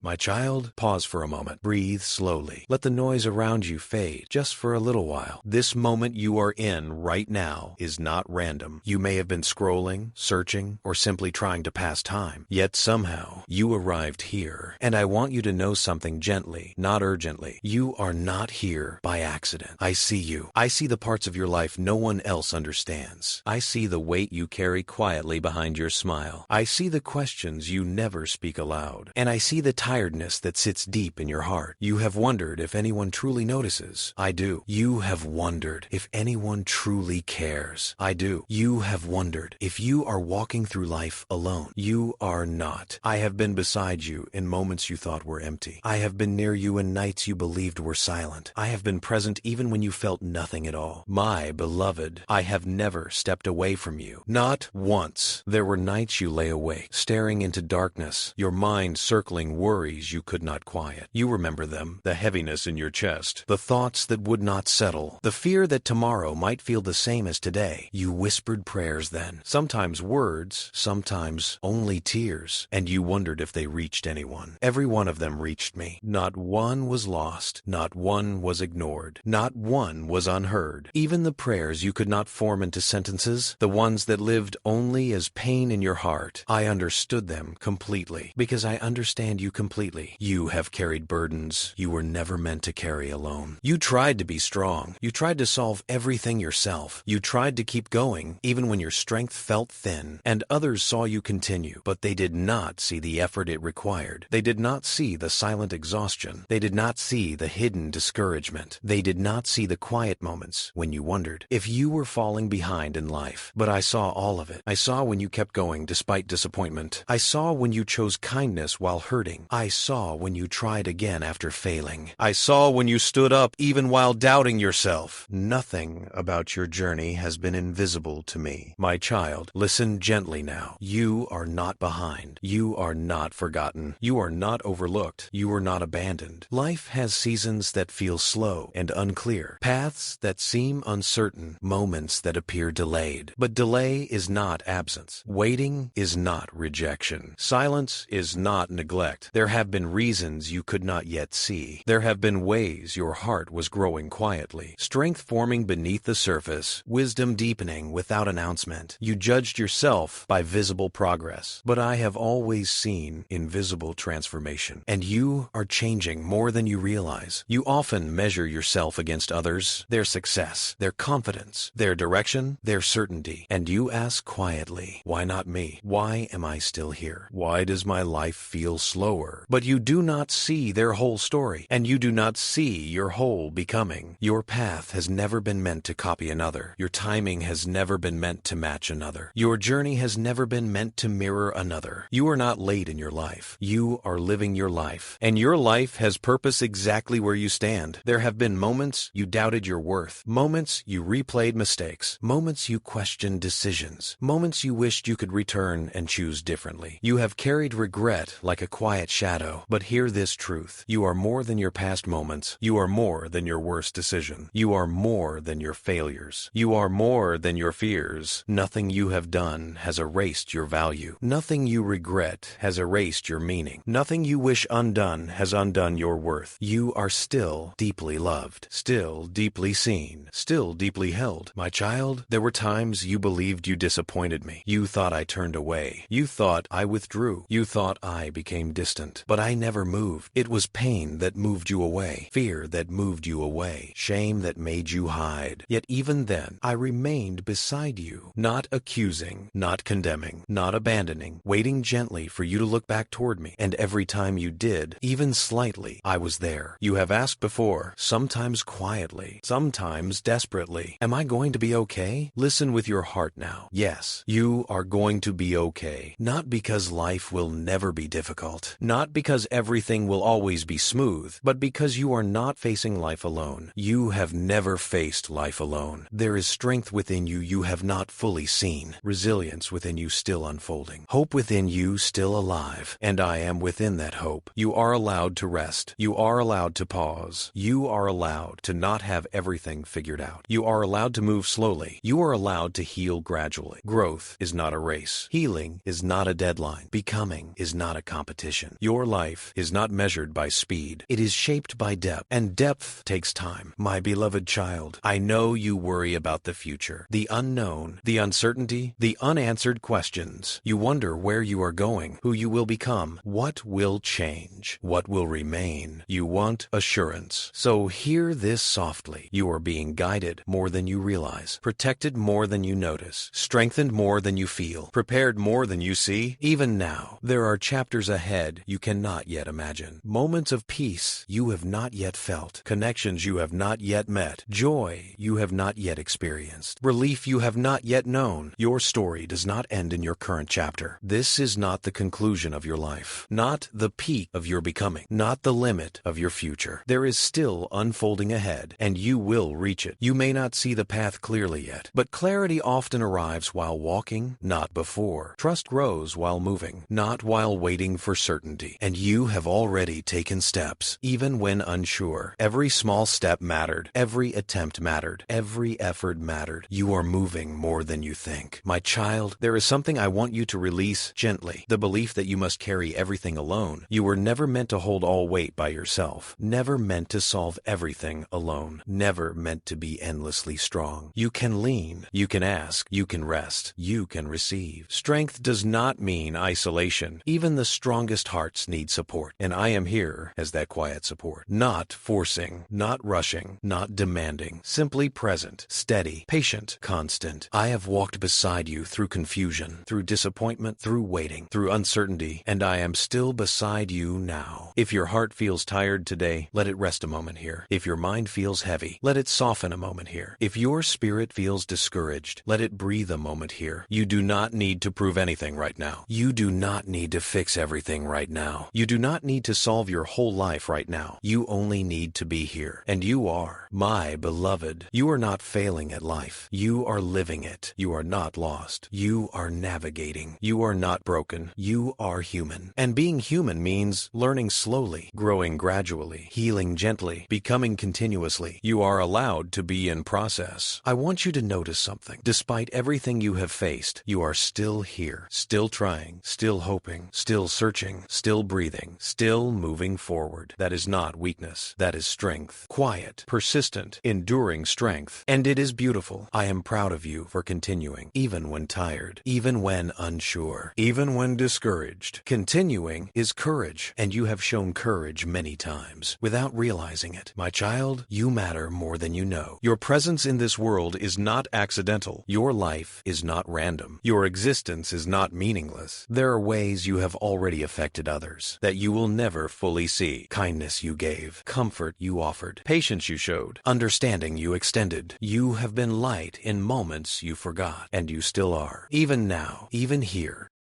My child, pause for a moment. Breathe slowly. Let the noise around you fade just for a little while. This moment you are in right now is not random. You may have been scrolling, searching, or simply trying to pass time. Yet somehow you arrived here. And I want you to know something gently, not urgently. You are not here by accident. I see you. I see the parts of your life no one else understands. I see the weight you carry quietly behind your smile. I see the questions you never speak aloud. And I see the tiredness that sits deep in your heart. You have wondered if anyone truly notices. I do. You have wondered if anyone truly cares. I do. You have wondered if you are walking through life alone. You are not. I have been beside you in moments you thought were empty. I have been near you in nights you believed were silent. I have been present even when you felt nothing at all. My beloved, I have never stepped away from you. Not once. There were nights you lay awake, staring into darkness, your mind circling worries you could not quiet. You remember them, the heaviness in your chest, the thoughts that would not settle, the fear that tomorrow might feel the same as today. You whispered prayers then, sometimes words, sometimes only tears, and you wondered if they reached anyone. Every one of them reached me. Not one was lost, not one was ignored, not one was unheard. Even the prayers you could not form into sentences, the ones that lived only as pain in your heart, I understood them completely, because I understand you completely. You have carried burdens you were never meant to carry alone. You tried to be strong. You tried to solve everything yourself. You tried to keep going, even when your strength felt thin, and others saw you continue, but they did not see the effort it required. They did not see the silent exhaustion. They did not see the hidden discouragement. They did not see the quiet moments when you wondered if you were falling behind in life. But I saw all of it. I saw when you kept going despite disappointment. I saw when you chose kindness while hurting. I saw when you tried again after failing. I saw when you stood up even while doubting yourself. Nothing about your journey has been invisible to me. My child, listen gently now. You are not behind. You are not forgotten. You are not overlooked. You are not abandoned. Life has seasons that feel slow and unclear, paths that seem uncertain, moments that appear delayed. But delay is not absence. Waiting is not rejection. Silence is not neglect. There have been reasons you could not yet see. There have been ways your heart was growing quietly, strength forming beneath the surface, wisdom deepening without announcement. You judged yourself by visible progress, but I have always seen invisible transformation, and you are changing more than you realize. You often measure yourself against others, their success, their confidence, their direction, their certainty, and you ask quietly, why not me? Why am I still here? Why does my life feel slower? But you do not see their whole story, and you do not see your whole becoming. Your path has never been meant to copy another. Your timing has never been meant to match another. Your journey has never been meant to mirror another. You are not late in your life. You are living your life, and your life has purpose exactly where you stand. There have been moments you doubted your worth, moments you replayed mistakes, moments you questioned decisions, moments you wished you could return and choose differently. You have carried regret like a quiet shadow, but hear this truth. You are more than your past moments. You are more than your worst decision. You are more than your failures. You are more than your fears. Nothing you have done has erased your value. Nothing you regret has erased your meaning. Nothing you wish undone has undone your worth. You are still deeply loved, still deeply seen, still deeply held. My child, there were times you believed you disappointed me. You thought I turned away. You thought I withdrew. You thought I became distant. But I never moved. It was pain that moved you away, fear that moved you away, shame that made you hide. Yet even then, I remained beside you, not accusing, not condemning, not abandoning, waiting gently for you to look back toward me. And every time you did, even slightly, I was there. You have asked before, sometimes quietly, sometimes desperately, am I going to be okay? Listen with your heart now. Yes, you are going to be okay. Not because life will never be difficult, not because everything will always be smooth, but because you are not facing life alone. You have never faced life alone. There is strength within you you have not fully seen, resilience within you still unfolding, hope within you still alive, and I am within that hope. You are allowed to rest. You are allowed to pause. You are allowed to not have everything figured out. You are allowed to move slowly. You are allowed to heal gradually. Growth is not a race. Healing is not a deadline. Becoming is not a competition. You Your life is not measured by speed. It is shaped by depth, and depth takes time. My beloved child, I know you worry about the future, the unknown, the uncertainty, the unanswered questions. You wonder where you are going, who you will become, what will change, what will remain. You want assurance. So hear this softly. You are being guided more than you realize, protected more than you notice, strengthened more than you feel, prepared more than you see. Even now, there are chapters ahead you cannot yet imagine. Moments of peace you have not yet felt, connections you have not yet met, joy you have not yet experienced, relief you have not yet known. Your story does not end in your current chapter. This is not the conclusion of your life, not the peak of your becoming, not the limit of your future. There is still unfolding ahead, and you will reach it. You may not see the path clearly yet, but clarity often arrives while walking, not before. Trust grows while moving, not while waiting for certainty. And you have already taken steps, even when unsure. Every small step mattered. Every attempt mattered. Every effort mattered. You are moving more than you think. My child, there is something I want you to release gently. The belief that you must carry everything alone. You were never meant to hold all weight by yourself. Never meant to solve everything alone. Never meant to be endlessly strong. You can lean. You can ask. You can rest. You can receive. Strength does not mean isolation. Even the strongest hearts need support. And I am here as that quiet support. Not forcing. Not rushing. Not demanding. Simply present. Steady. Patient. Constant. I have walked beside you through confusion, through disappointment, through waiting, through uncertainty, and I am still beside you now. If your heart feels tired today, let it rest a moment here. If your mind feels heavy, let it soften a moment here. If your spirit feels discouraged, let it breathe a moment here. You do not need to prove anything right now. You do not need to fix everything right now. You do not need to solve your whole life right now. You only need to be here. And you are, my beloved. You are not failing at life. You are living it. You are not lost. You are navigating. You are not broken. You are human. And being human means learning slowly, growing gradually, healing gently, becoming continuously. You are allowed to be in process. I want you to notice something. Despite everything you have faced, you are still here, still trying, still hoping, still searching, still breathing, still moving forward. That is not weakness. That is strength. Quiet, persistent, enduring strength. And it is beautiful. I am proud of you for continuing, even when tired, even when unsure, even when discouraged. Continuing is courage, and you have shown courage many times without realizing it. My child, you matter more than you know. Your presence in this world is not accidental. Your life is not random. Your existence is not meaningless. There are ways you have already affected others that you will never fully see. Kindness you gave, comfort you offered, patience you showed, understanding you extended. You have been light in moments you forgot, and you still are. Even now, even here,